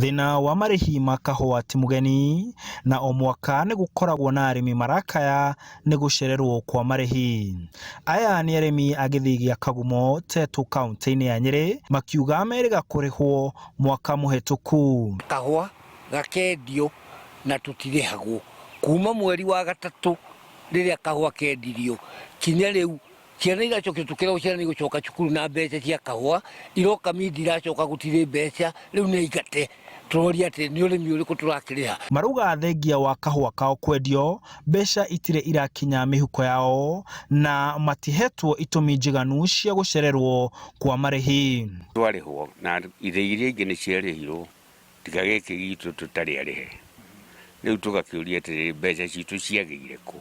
Thina wa marihi ma kahũa ti mugeni na o mwaka nĩ gũkoragwo na arĩmi marakaya nĩ gũcererwo kwa marihi. Aya nĩ arĩmi a gĩthii gĩa Kagumo, Tetu kaunti-inĩ ya Nyĩrĩ makiuga merĩga kũrĩhwo mwaka mũhetũku. Kahũa gakendio na tũtirĩhagwo kuma mweri wa gatatũ rĩrĩa kahũa kendirio kinya rĩu. Ciana iracoka tukĩrwo ciana nĩ gũcoka cukuru na mbeca cia kahũa, iroka mindi iracoka gũtirĩ mbeca, rĩu nĩ igate tũroria atĩ nĩ ũrĩmi ũrĩkũ tũrakĩrĩha. Marauga thengia wa kahũa kao kwendio mbeca itirĩ irakinya mĩhuko yao na matihetwo itũmi njiganu cia gũcererwo kwa marĩhi. Twarĩhwo na ithĩ iria ingĩ nĩ ciarĩhirwo tiga gĩkĩ gitũ tũtarĩ arĩhe. Rĩu tũgakĩũria atĩrĩrĩ mbeca citũ ciagĩire kũ?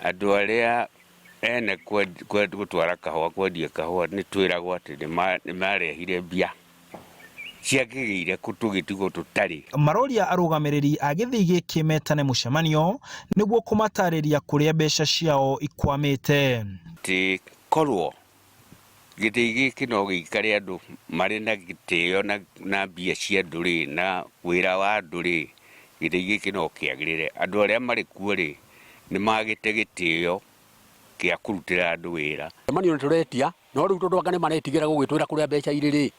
Andũ arĩa ene gũtwara kahũa kwendia kahũa nĩ twĩragwo atĩ nĩ marehire mbia ciagĩire kũ tũgĩtigwo tũtarĩ. Maroria arũgamĩrĩri a gĩthii gĩkĩ metane mũcemanio nĩguo kũmatarĩria kũrĩa mbeca ciao ikwamĩte. Tĩ korwo gĩthii gĩkĩ no gĩikare andũ marĩ na gĩtĩo na mbia cia ndũrĩ na wĩra wa ndũrĩ, gĩthii gĩkĩ no kĩagĩrĩre. Andũ arĩa marĩ kuo rĩ nĩ magĩte gĩtĩo kĩa kũrutĩra andũ wĩra. Mũcemanio nĩ tũretia no rĩu tondũ anga nĩ maretigĩra gũgĩtwĩra kũrĩa mbeca irĩ rĩ,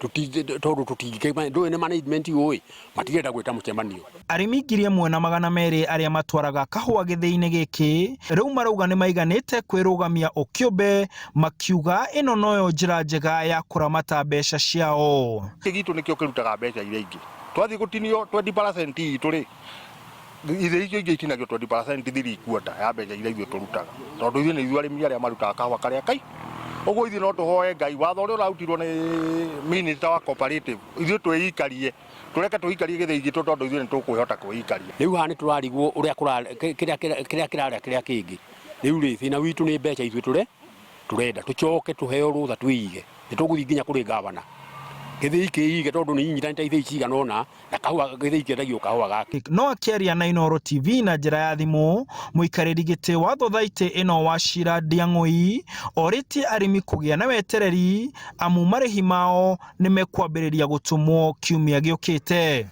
tondũ tũtingĩkĩmenya ndũĩ nĩ management ũĩ matirenda gwĩta mũcemanio. Arĩmi 1,200 arĩa matwaraga kahũa gĩthĩi-inĩ gĩkĩ rĩu marauga nĩ maiganĩte kwĩrũgamia o kĩũmbe, makiuga ĩno noyo njĩra njega ya kũramata mbeca ciao. Gitũ nĩkĩo kĩrutaga mbeca iria ingĩ. Twathiĩ gũtinio 20% itũ rĩ, ithĩ icio ingĩ itinagio 20% thirĩ-quarter ya mbeca iria ithuĩ tũrutaga. Tondũ ithuĩ nĩ ithuĩ arĩmi arĩa marutaga kahũa karĩa kai. Ũguo ithuĩ no tũhoe Ngai watho ũrĩa ũrarutirwo nĩ minister wa cooperative, ithuĩ twĩikarie, tũreke twĩikarie gĩthĩi gitũ tondũ ithuĩ nĩ tũkwĩhota kwĩikaria. Rĩu haha nĩ tũrarigwo ũrĩa kĩrĩa kĩrarĩa kĩrĩa kĩngĩ. Rĩu rĩ thĩna witũ nĩ mbeca ithuĩ tũrenda tũcoke tũheo rũtha twĩige. Nĩ tũgũthiĩ nginya kũrĩ gavana. Gĩthĩi kĩige tondũ nĩ inyitanĩte ithĩi cigana ũna na kahũa gĩthĩi kĩendagio kahũa gake. No akĩaria na Inooro TV na njĩra ya thimũ, mũikarĩri gĩtĩ wa thothaitĩ ĩno Wachira Ndĩang'ũi orĩtie arĩmi kũgĩa na wetereri amu marĩhi mao nĩ mekwambĩrĩria gũtũmwo kiumia gĩũkĩte.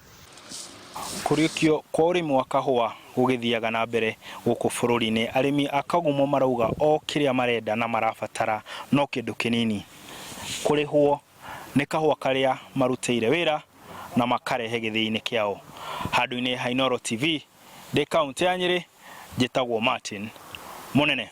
Kũrĩkio kwa ũrĩmi wa kahũa gũgĩthiaga na mbere gũkũ bũrũri-inĩ, arĩmi a Kagumo marauga o kĩrĩa marenda na marabatara no kĩndũ kĩnini: kũrĩhwo nĩ kahũa karĩa marutĩire wĩra na makarehe gĩthĩi-inĩ kĩao. Handũ-inĩ ha Inooro TV, ndĩ kaunti ya Nyĩrĩ, njĩtagwo Martin Mũnene.